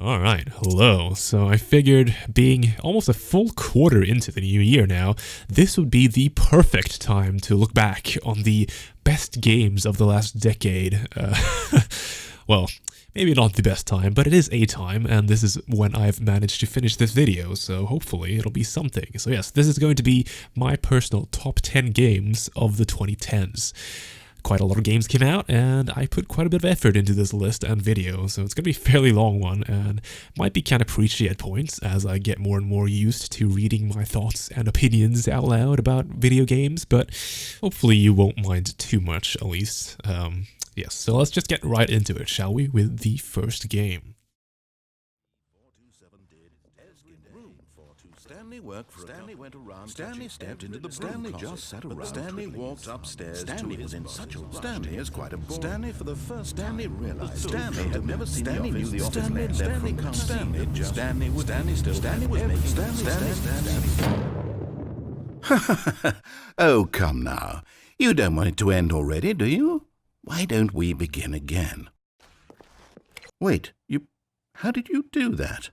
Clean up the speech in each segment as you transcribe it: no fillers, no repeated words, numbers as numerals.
Alright, hello. So I figured, being almost a full quarter into the new year now, this would be the perfect time to look back on the best games of the last decade. Well, maybe not the best time, but it is a time, and this is when I've managed to finish this video, so hopefully it'll be something. So yes, this is going to be my personal top 10 games of the 2010s. Quite a lot of games came out, and I put quite a bit of effort into this list and video, so it's going to be a fairly long one, and might be kind of preachy at points as I get more and more used to reading my thoughts and opinions out loud about video games, but hopefully you won't mind too much, at least. Yes, so let's just get right into it, shall we, with the first game. Stanley worked for Stanley went around. Stanley stepped into the Stanley just sat around. Stanley walked upstairs. Stanley was in such a rush. Stanley is quite a boy. Stanley for the first Stanley realized Stanley had never seen Stanley knew the office. Stanley can't Stanley just Stanley was still Stanley was making Stanley. Oh, come now. You don't want it to end already, do you? Why don't we begin again? Wait, how did you do that?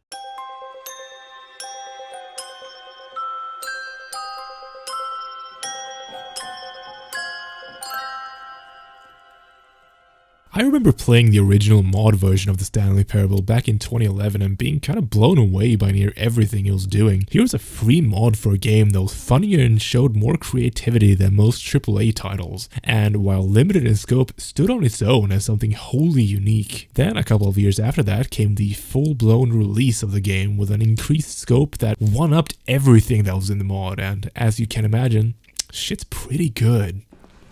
I remember playing the original mod version of the Stanley Parable back in 2011 and being kind of blown away by near everything it was doing. Here was a free mod for a game that was funnier and showed more creativity than most AAA titles, and while limited in scope, stood on its own as something wholly unique. Then a couple of years after that came the full-blown release of the game with an increased scope that one-upped everything that was in the mod, and as you can imagine, shit's pretty good.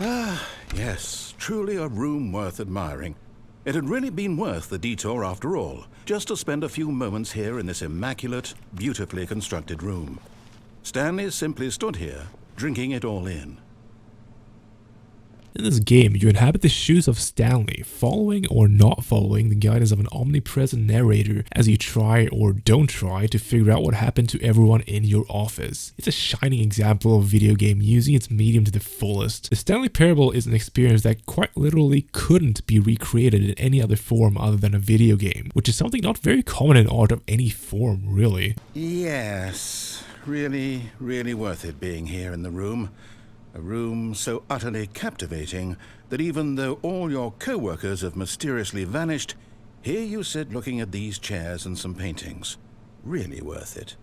Ah, yes, truly a room worth admiring. It had really been worth the detour after all, just to spend a few moments here in this immaculate, beautifully constructed room. Stanley simply stood here, drinking it all in. In this game, you inhabit the shoes of Stanley, following or not following the guidance of an omnipresent narrator as you try or don't try to figure out what happened to everyone in your office. It's a shining example of video game using its medium to the fullest. The Stanley Parable is an experience that quite literally couldn't be recreated in any other form other than a video game, which is something not very common in art of any form, really. Yes, really, really worth it being here in the room. A room so utterly captivating that even though all your co-workers have mysteriously vanished, here you sit looking at these chairs and some paintings. Really worth it.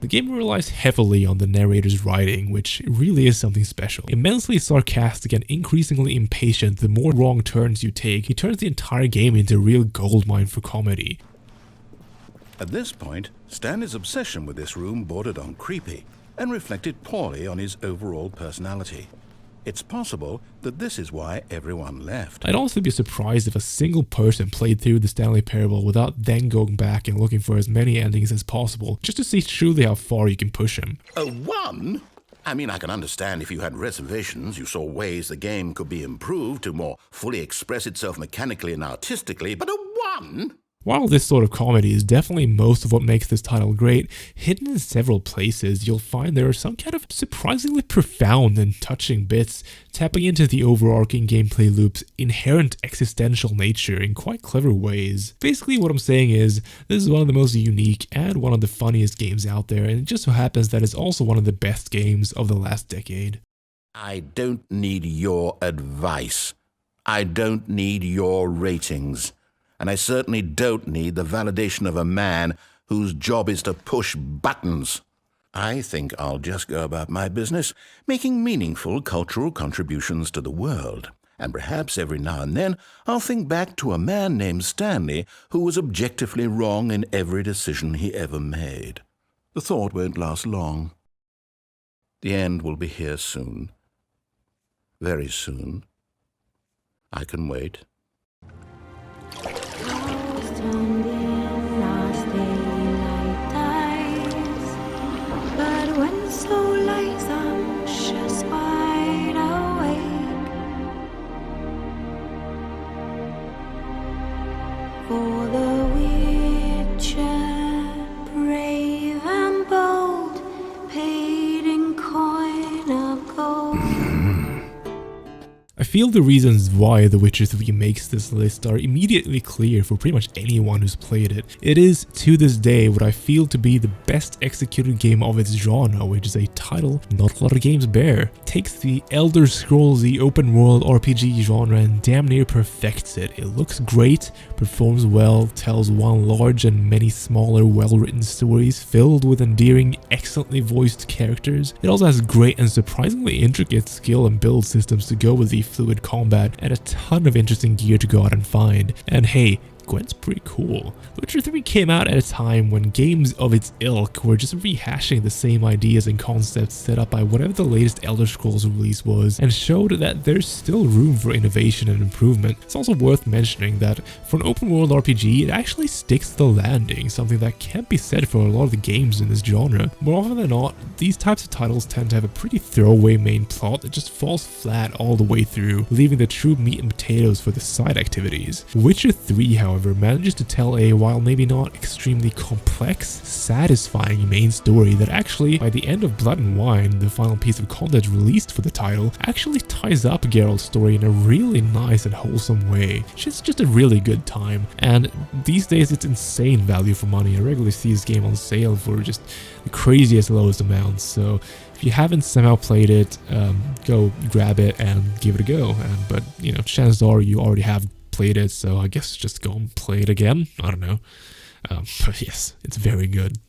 The game relies heavily on the narrator's writing, which really is something special. Immensely sarcastic and increasingly impatient the more wrong turns you take, he turns the entire game into a real goldmine for comedy. At this point, Stanley's obsession with this room bordered on creepy, and reflected poorly on his overall personality. It's possible that this is why everyone left. I'd also be surprised if a single person played through the Stanley Parable without then going back and looking for as many endings as possible, just to see truly how far you can push him. A one? I mean, I can understand if you had reservations, you saw ways the game could be improved to more fully express itself mechanically and artistically, but a one? While this sort of comedy is definitely most of what makes this title great, hidden in several places you'll find there are some kind of surprisingly profound and touching bits, tapping into the overarching gameplay loop's inherent existential nature in quite clever ways. Basically what I'm saying is, this is one of the most unique and one of the funniest games out there, and it just so happens that it's also one of the best games of the last decade. I don't need your advice. I don't need your ratings. And I certainly don't need the validation of a man whose job is to push buttons. I think I'll just go about my business, making meaningful cultural contributions to the world. And perhaps every now and then I'll think back to a man named Stanley who was objectively wrong in every decision he ever made. The thought won't last long. The end will be here soon. Very soon. I can wait. For the witcher, brave and bold, paid in coin of gold. feel the reasons why The Witcher 3 makes this list are immediately clear for pretty much anyone who's played it. It is, to this day, what I feel to be the best executed game of its genre, which is a title not a lot of games bear. It takes the Elder Scrolls-y open world RPG genre and damn near perfects it. It looks great, performs well, tells one large and many smaller well-written stories filled with endearing, excellently voiced characters. It also has great and surprisingly intricate skill and build systems to go with the fluid combat and a ton of interesting gear to go out and find. And hey, Gwent's pretty cool. Witcher 3 came out at a time when games of its ilk were just rehashing the same ideas and concepts set up by whatever the latest Elder Scrolls release was, and showed that there's still room for innovation and improvement. It's also worth mentioning that for an open world RPG, it actually sticks to the landing, something that can't be said for a lot of the games in this genre. More often than not, these types of titles tend to have a pretty throwaway main plot that just falls flat all the way through, leaving the true meat and potatoes for the side activities. Witcher 3, however, manages to tell a, while maybe not extremely complex, satisfying main story that actually, by the end of Blood and Wine, the final piece of content released for the title, actually ties up Geralt's story in a really nice and wholesome way. It's just a really good time, and these days it's insane value for money. I regularly see this game on sale for just the craziest lowest amounts, so if you haven't somehow played it, go grab it and give it a go. But you know, chances are you already have played it, so I guess just go and play it again. I don't know. But yes, it's very good.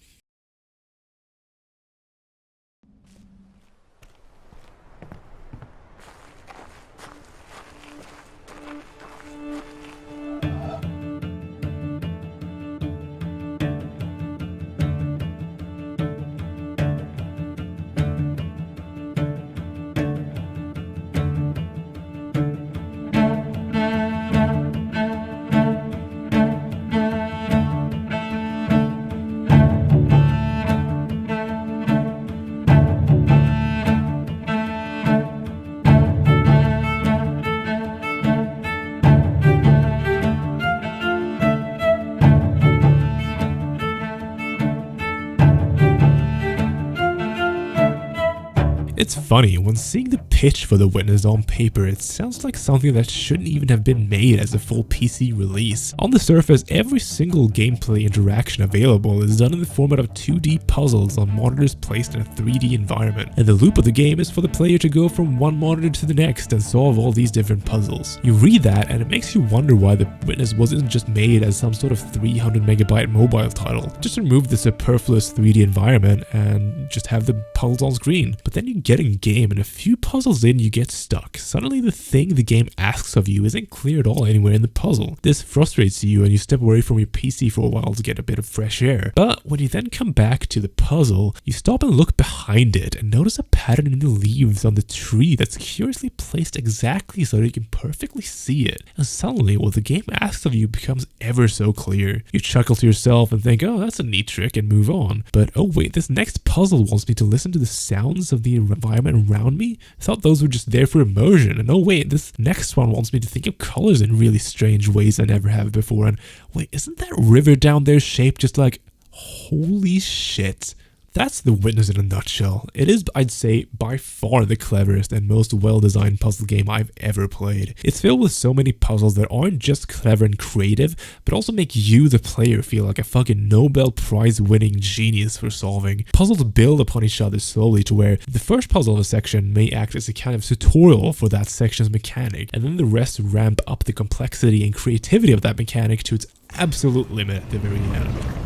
It's funny, when seeing the pitch for The Witness on paper, it sounds like something that shouldn't even have been made as a full PC release. On the surface, every single gameplay interaction available is done in the format of 2D puzzles on monitors placed in a 3D environment, and the loop of the game is for the player to go from one monitor to the next and solve all these different puzzles. You read that and it makes you wonder why The Witness wasn't just made as some sort of 300 megabyte mobile title. Just remove the superfluous 3D environment and just have the puzzles on screen. But then you get in game and a few puzzles in you get stuck. Suddenly the thing the game asks of you isn't clear at all anywhere in the puzzle. This frustrates you and you step away from your PC for a while to get a bit of fresh air. But when you then come back to the puzzle, you stop and look behind it and notice a pattern in the leaves on the tree that's curiously placed exactly so that you can perfectly see it. And suddenly what the game asks of you becomes ever so clear. You chuckle to yourself and think, oh, that's a neat trick, and move on. But oh wait, this next puzzle wants me to listen to the sounds of the environment around me? I thought those were just there for immersion. And oh wait, this next one wants me to think of colors in really strange ways I never have before. And wait, isn't that river down there shaped just like, holy shit. That's The Witness in a nutshell. It is, I'd say, by far the cleverest and most well-designed puzzle game I've ever played. It's filled with so many puzzles that aren't just clever and creative, but also make you, the player, feel like a fucking Nobel Prize-winning genius for solving. Puzzles build upon each other slowly to where the first puzzle of a section may act as a kind of tutorial for that section's mechanic, and then the rest ramp up the complexity and creativity of that mechanic to its absolute limit at the very end.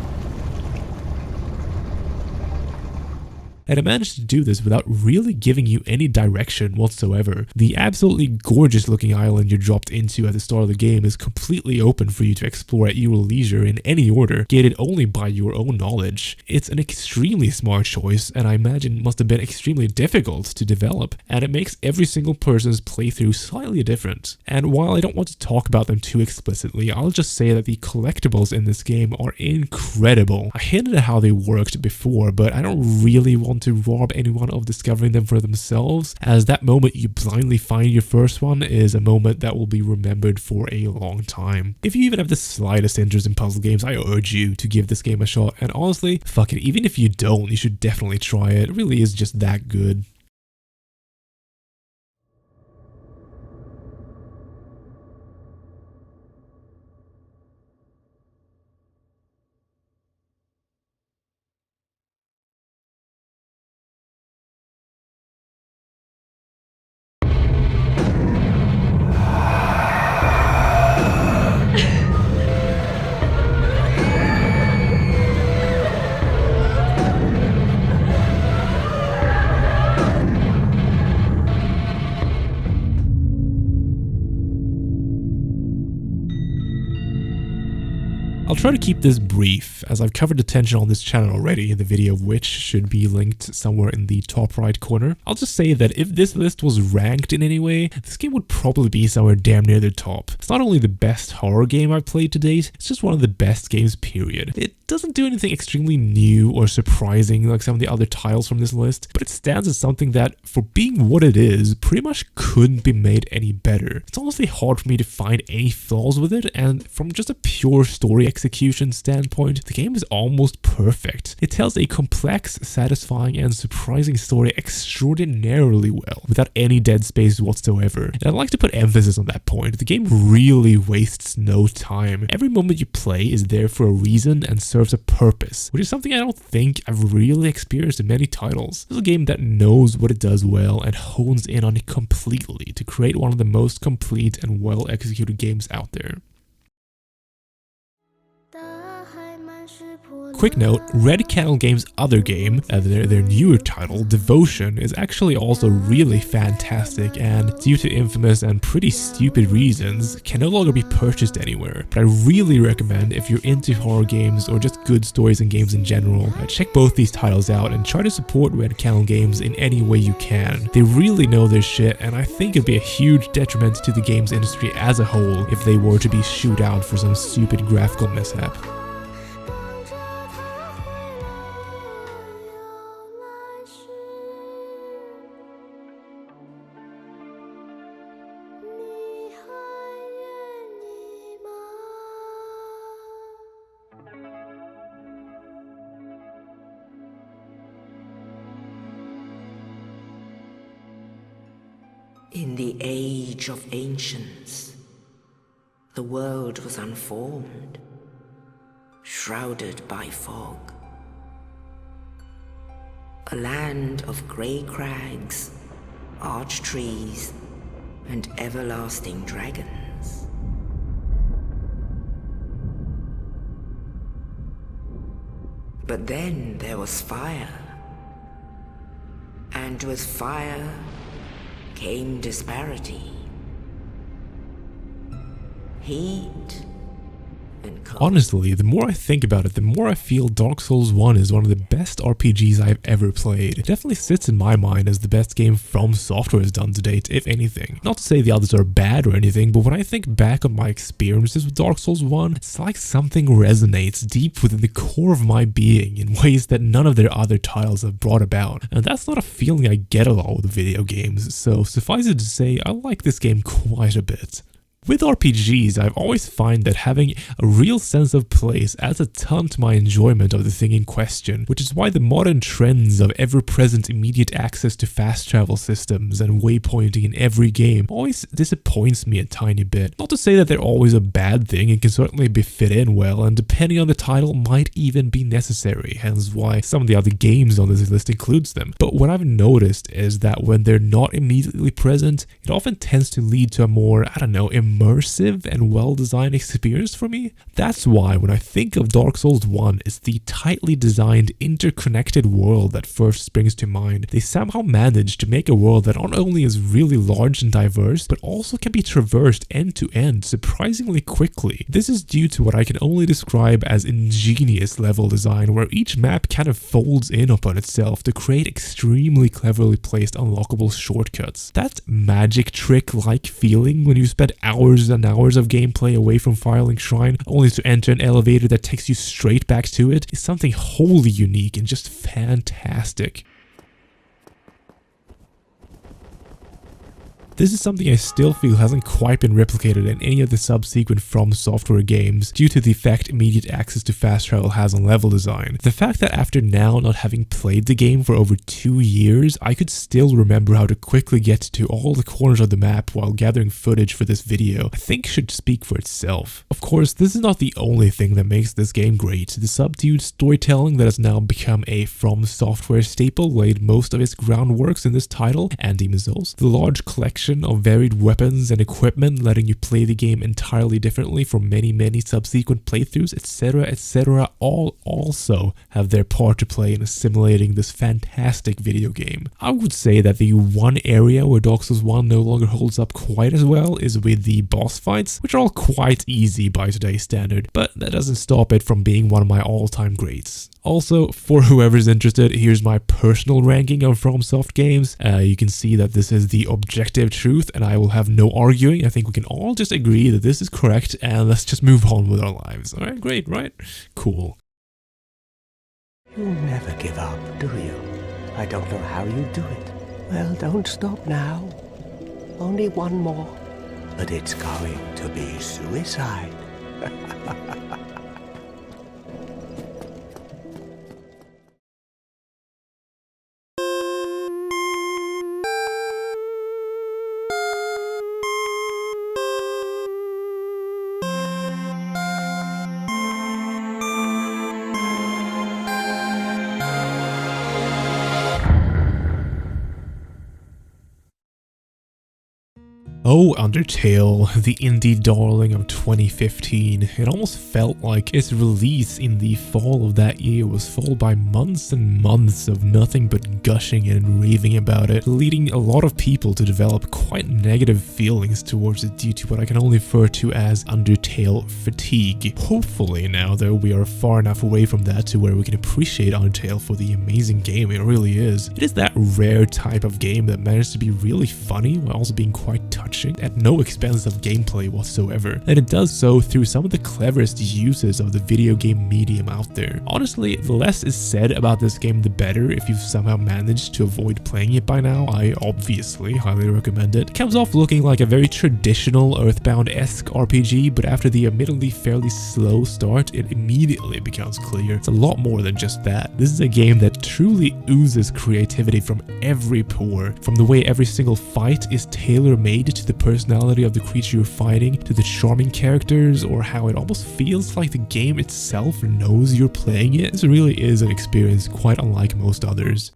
And it managed to do this without really giving you any direction whatsoever. The absolutely gorgeous looking island you're dropped into at the start of the game is completely open for you to explore at your leisure in any order, gated only by your own knowledge. It's an extremely smart choice, and I imagine must have been extremely difficult to develop, and it makes every single person's playthrough slightly different. And while I don't want to talk about them too explicitly, I'll just say that the collectibles in this game are incredible. I hinted at how they worked before, but I don't really want to rob anyone of discovering them for themselves, as that moment you blindly find your first one is a moment that will be remembered for a long time. If you even have the slightest interest in puzzle games, I urge you to give this game a shot, and honestly, fuck it, even if you don't, you should definitely try it. It really is just that good. I'll try to keep this brief, as I've covered the tension on this channel already, the video of which should be linked somewhere in the top right corner. I'll just say that if this list was ranked in any way, this game would probably be somewhere damn near the top. It's not only the best horror game I've played to date, it's just one of the best games, period. It doesn't do anything extremely new or surprising like some of the other titles from this list, but it stands as something that, for being what it is, pretty much couldn't be made any better. It's honestly hard for me to find any flaws with it, and from just a pure story execution standpoint, the game is almost perfect. It tells a complex, satisfying, and surprising story extraordinarily well, without any dead space whatsoever. And I'd like to put emphasis on that point. The game really wastes no time. Every moment you play is there for a reason and serves a purpose, which is something I don't think I've really experienced in many titles. This is a game that knows what it does well and hones in on it completely to create one of the most complete and well executed games out there. Quick note, Red Candle Games' other game, their newer title, Devotion, is actually also really fantastic and, due to infamous and pretty stupid reasons, can no longer be purchased anywhere. But I really recommend, if you're into horror games or just good stories and games in general, check both these titles out and try to support Red Candle Games in any way you can. They really know their shit, and I think it'd be a huge detriment to the games industry as a whole if they were to be shooed out for some stupid graphical mishap. In the age of ancients, the world was unformed, shrouded by fog. A land of grey crags, arch trees, and everlasting dragons. But then there was fire, and with fire came disparity, heat, and cold. Honestly, the more I think about it, the more I feel Dark Souls 1 is one of the best RPGs I've ever played. It definitely sits in my mind as the best game From Software has done to date, if anything. Not to say the others are bad or anything, but when I think back on my experiences with Dark Souls 1, it's like something resonates deep within the core of my being in ways that none of their other titles have brought about. And that's not a feeling I get a lot with video games, so suffice it to say, I like this game quite a bit. With RPGs, I've always found that having a real sense of place adds a ton to my enjoyment of the thing in question, which is why the modern trends of ever-present immediate access to fast travel systems and waypointing in every game always disappoints me a tiny bit. Not to say that they're always a bad thing, it can certainly be fit in well, and depending on the title might even be necessary, hence why some of the other games on this list includes them. But what I've noticed is that when they're not immediately present, it often tends to lead to a more, immersive and well-designed experience for me. That's why when I think of Dark Souls 1, it's the tightly designed, interconnected world that first springs to mind. They somehow managed to make a world that not only is really large and diverse, but also can be traversed end to end surprisingly quickly. This is due to what I can only describe as ingenious level design, where each map kind of folds in upon itself to create extremely cleverly placed unlockable shortcuts. That magic trick-like feeling when you spend hours and hours of gameplay away from Firelink Shrine only to enter an elevator that takes you straight back to it is something wholly unique and just fantastic. This is something I still feel hasn't quite been replicated in any of the subsequent From Software games due to the effect immediate access to fast travel has on level design. The fact that after now not having played the game for over 2 years, I could still remember how to quickly get to all the corners of the map while gathering footage for this video, I think should speak for itself. Of course, this is not the only thing that makes this game great. The subdued storytelling that has now become a From Software staple laid most of its groundworks in this title and Demon's Souls. The large collection selection of varied weapons and equipment, letting you play the game entirely differently for many subsequent playthroughs, etc., all also have their part to play in assimilating this fantastic video game. I would say that the one area where Dark Souls 1 no longer holds up quite as well is with the boss fights, which are all quite easy by today's standard, but that doesn't stop it from being one of my all-time greats. Also, for whoever's interested, here's my personal ranking of FromSoft games. You can see that this is the objective truth, and I will have no arguing. I think we can all just agree that this is correct, and let's just move on with our lives. Alright, great, right? Cool. You never give up, do you? I don't know how you do it. Well, don't stop now. Only one more. But it's going to be suicide. Oh, Undertale, the indie darling of 2015. It almost felt like its release in the fall of that year was followed by months and months of nothing but gushing and raving about it, leading a lot of people to develop quite negative feelings towards it due to what I can only refer to as Undertale fatigue. Hopefully now, though, we are far enough away from that to where we can appreciate Undertale for the amazing game it really is. It is that rare type of game that manages to be really funny while also being quite touching at no expense of gameplay whatsoever, and it does so through some of the cleverest uses of the video game medium out there. Honestly, the less is said about this game the better. If you've somehow managed to avoid playing it by now, I obviously highly recommend it. It comes off looking like a very traditional Earthbound-esque RPG, but after the admittedly fairly slow start, it immediately becomes clear it's a lot more than just that. This is a game that truly oozes creativity from every pore, from the way every single fight is tailor-made to the personality of the creature you're fighting, to the charming characters, or how it almost feels like the game itself knows you're playing it. This really is an experience quite unlike most others.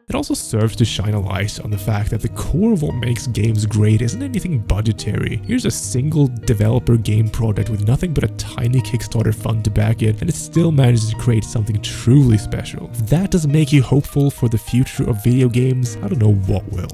It also serves to shine a light on the fact that the core of what makes games great isn't anything budgetary. Here's a single developer game project with nothing but a tiny Kickstarter fund to back it, and it still manages to create something truly special. If that doesn't make you hopeful for the future of video games, I don't know what will.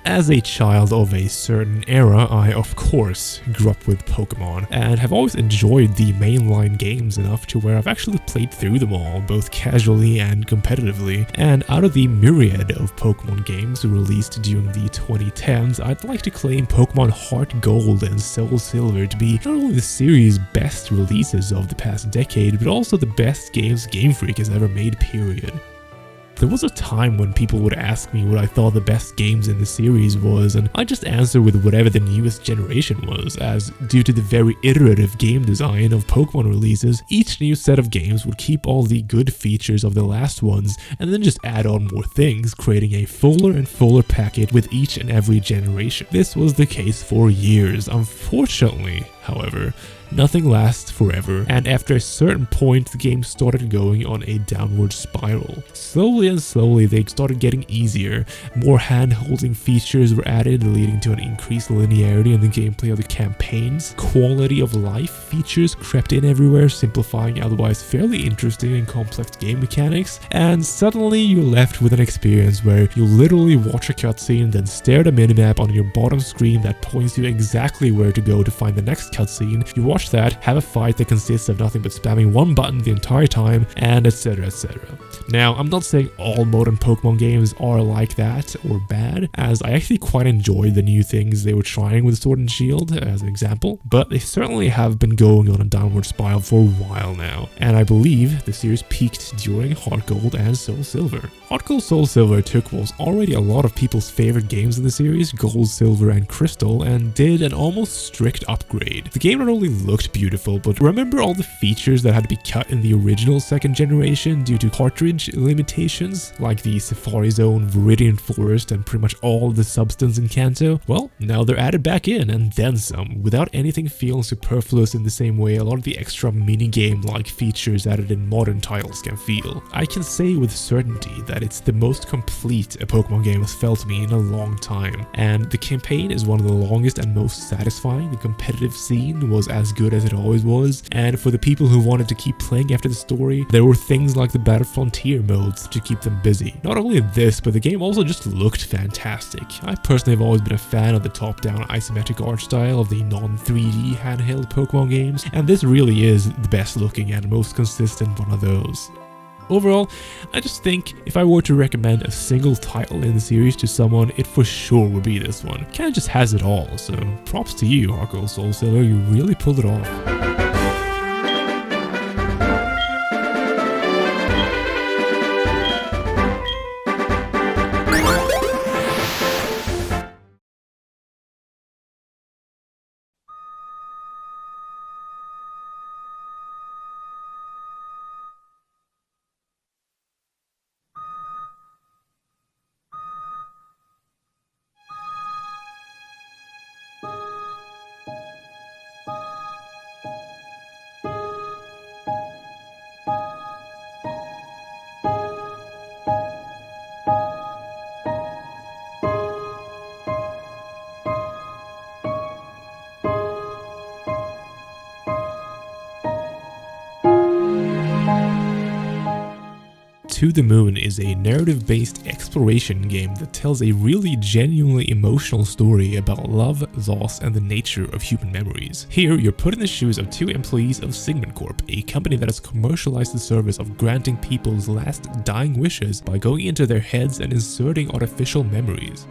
As a child of a certain era, I of course grew up with Pokemon, and have always enjoyed the mainline games enough to where I've actually played through them all, both casually and competitively. And out of the myriad of Pokemon games released during the 2010s, I'd like to claim Pokemon Heart Gold and Soul Silver to be not only the series' best releases of the past decade, but also the best games Game Freak has ever made, period. There was a time when people would ask me what I thought the best games in the series was, and I'd just answer with whatever the newest generation was, as due to the very iterative game design of Pokemon releases, each new set of games would keep all the good features of the last ones and then just add on more things, creating a fuller and fuller packet with each and every generation. This was the case for years. Unfortunately, However, nothing lasts forever, and after a certain point, the game started going on a downward spiral. Slowly and slowly, they started getting easier. More hand-holding features were added, leading to an increased linearity in the gameplay of the campaigns. Quality of life features crept in everywhere, simplifying otherwise fairly interesting and complex game mechanics, and suddenly you're left with an experience where you literally watch a cutscene, then stare at a minimap on your bottom screen that points you exactly where to go to find the next cutscene. You watch that, have a fight that consists of nothing but spamming one button the entire time, and etc, etc. Now, I'm not saying all modern Pokemon games are like that or bad, as I actually quite enjoyed the new things they were trying with Sword and Shield as an example, but they certainly have been going on a downward spiral for a while now, and I believe the series peaked during Heart Gold and Soul Silver. Heart Gold Soul Silver took what was already a lot of people's favorite games in the series, Gold, Silver, and Crystal, and did an almost strict upgrade. The game not only looked beautiful, but remember all the features that had to be cut in the original second generation due to cartridge limitations, like the Safari Zone, Viridian Forest, and pretty much all the substance in Kanto? Well, now they're added back in, and then some, without anything feeling superfluous in the same way a lot of the extra minigame-like features added in modern titles can feel. I can say with certainty that it's the most complete a Pokemon game has felt to me in a long time, and the campaign is one of the longest and most satisfying. The competitive scene was as good as it always was, and for the people who wanted to keep playing after the story, there were things like the Battle Frontier modes to keep them busy. Not only this, but the game also just looked fantastic. I personally have always been a fan of the top-down isometric art style of the non-3D handheld Pokemon games, and this really is the best looking and most consistent one of those. Overall, I just think if I were to recommend a single title in the series to someone, it for sure would be this one. Kinda just has it all, so props to you, Heart Gold Soul Silver, you really pulled it off. To the Moon is a narrative-based exploration game that tells a really genuinely emotional story about love, loss, and the nature of human memories. Here, you're put in the shoes of two employees of Sigmund Corp, a company that has commercialized the service of granting people's last dying wishes by going into their heads and inserting artificial memories.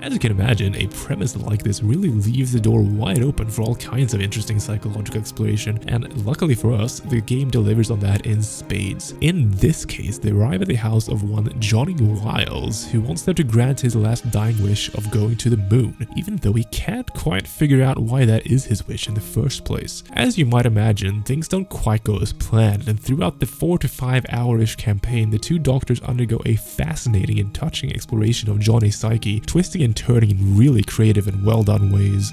As you can imagine, a premise like this really leaves the door wide open for all kinds of interesting psychological exploration, and luckily for us, the game delivers on that in spades. In this case, they arrive at the house of one Johnny Wiles, who wants them to grant his last dying wish of going to the moon, even though he can't quite figure out why that is his wish in the first place. As you might imagine, things don't quite go as planned, and throughout the 4 to 5 hour-ish campaign, the two doctors undergo a fascinating and touching exploration of Johnny's psyche, twisting and turning in really creative and well done ways.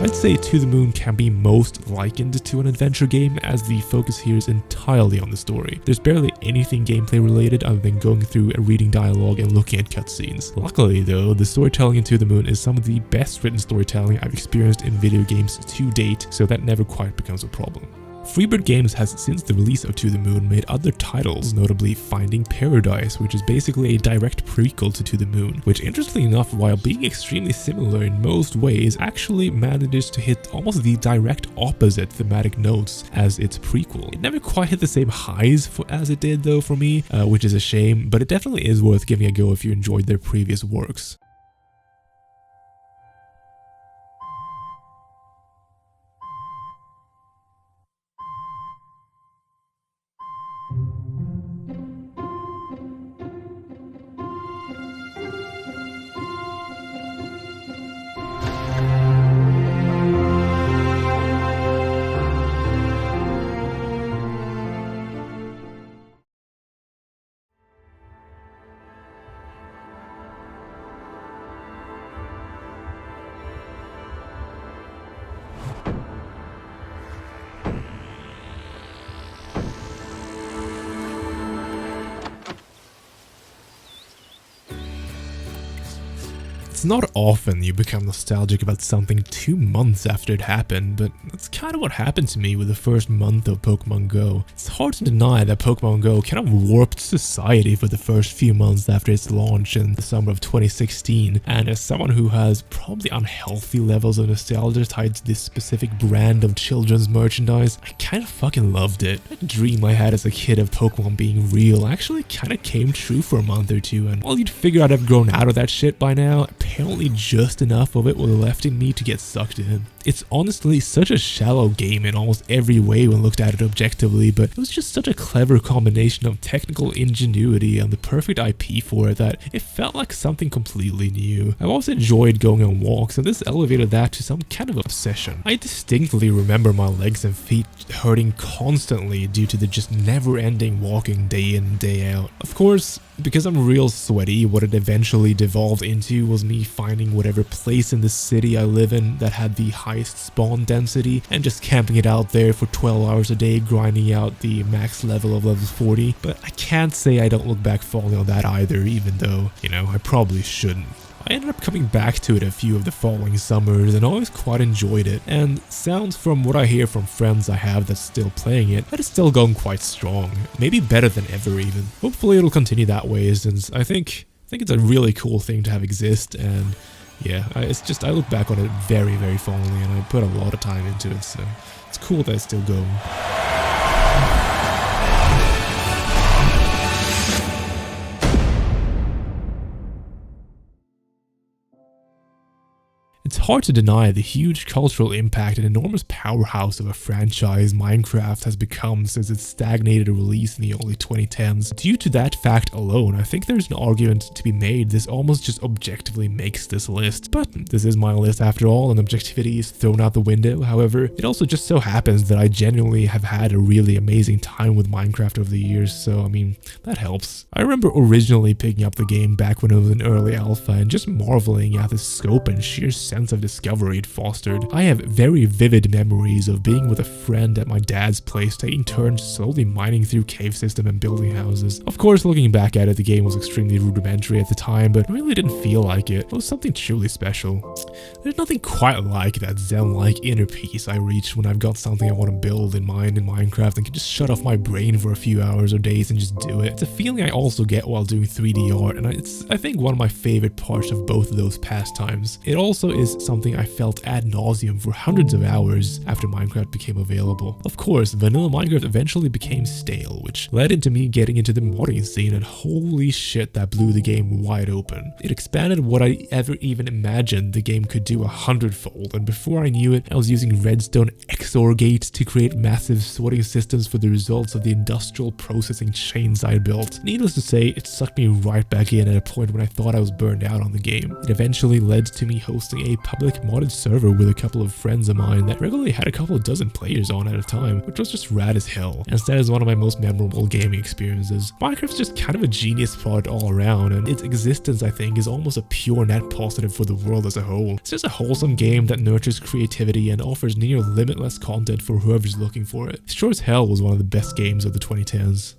I'd say To the Moon can be most likened to an adventure game, as the focus here is entirely on the story. There's barely anything gameplay related other than going through and reading dialogue and looking at cutscenes. Luckily though, the storytelling in To the Moon is some of the best written storytelling I've experienced in video games to date, so that never quite becomes a problem. Freebird Games has since the release of To the Moon made other titles, notably Finding Paradise, which is basically a direct prequel to The Moon, which interestingly enough, while being extremely similar in most ways, actually manages to hit almost the direct opposite thematic notes as its prequel. It never quite hit the same highs as it did though for me, which is a shame, but it definitely is worth giving a go if you enjoyed their previous works. It's not often you become nostalgic about something 2 months after it happened, but that's kind of what happened to me with the first month of Pokemon Go. It's hard to deny that Pokemon Go kind of warped society for the first few months after its launch in the summer of 2016, and as someone who has probably unhealthy levels of nostalgia tied to this specific brand of children's merchandise, I kind of fucking loved it. That dream I had as a kid of Pokemon being real actually kind of came true for a month or two, and while you'd figure I'd have grown out of that shit by now, apparently just enough of it was left in me to get sucked in. It's honestly such a shallow game in almost every way when looked at it objectively, but it was just such a clever combination of technical ingenuity and the perfect IP for it that it felt like something completely new. I've always enjoyed going on walks, and this elevated that to some kind of obsession. I distinctly remember my legs and feet hurting constantly due to the just never-ending walking day in and day out. Of course, because I'm real sweaty, what it eventually devolved into was me finding whatever place in the city I live in that had the highest spawn density and just camping it out there for 12 hours a day, grinding out the max level of level 40. But I can't say I don't look back fondly on that either, even though, you know, I probably shouldn't. I ended up coming back to it a few of the following summers and always quite enjoyed it, and sounds from what I hear from friends I have that's still playing it, that it's still going quite strong, maybe better than ever even. Hopefully it'll continue that way, since I think it's a really cool thing to have exist, and yeah, it's just, I look back on it very, very fondly, and I put a lot of time into it, so it's cool that it's still going. It's hard to deny the huge cultural impact and enormous powerhouse of a franchise Minecraft has become since its stagnated release in the early 2010s. Due to that fact alone, I think there's an argument to be made this almost just objectively makes this list. But this is my list after all, and objectivity is thrown out the window. However, it also just so happens that I genuinely have had a really amazing time with Minecraft over the years, so I mean, that helps. I remember originally picking up the game back when it was in early alpha and just marveling at the scope and sheer sense of discovery it fostered. I have very vivid memories of being with a friend at my dad's place, taking turns slowly mining through cave system and building houses. Of course, looking back at it, the game was extremely rudimentary at the time, but really didn't feel like it. It was something truly special. There's nothing quite like that zen-like inner peace I reach when I've got something I want to build in mind in Minecraft and can just shut off my brain for a few hours or days and just do it. It's a feeling I also get while doing 3D art, and it's, I think, one of my favorite parts of both of those pastimes. It also is something I felt ad nauseum for hundreds of hours after Minecraft became available. Of course, vanilla Minecraft eventually became stale, which led into me getting into the modding scene, and holy shit, that blew the game wide open. It expanded what I ever even imagined the game could do 100-fold, and before I knew it, I was using redstone XOR gates to create massive sorting systems for the results of the industrial processing chains I built. Needless to say, it sucked me right back in at a point when I thought I was burned out on the game. It eventually led to me hosting a public modded server with a couple of friends of mine that regularly had a couple of dozen players on at a time, which was just rad as hell, and that is one of my most memorable gaming experiences. Minecraft's just kind of a genius product all around, and its existence, I think, is almost a pure net positive for the world as a whole. It's just a wholesome game that nurtures creativity and offers near limitless content for whoever's looking for it. It sure as hell was one of the best games of the 2010s.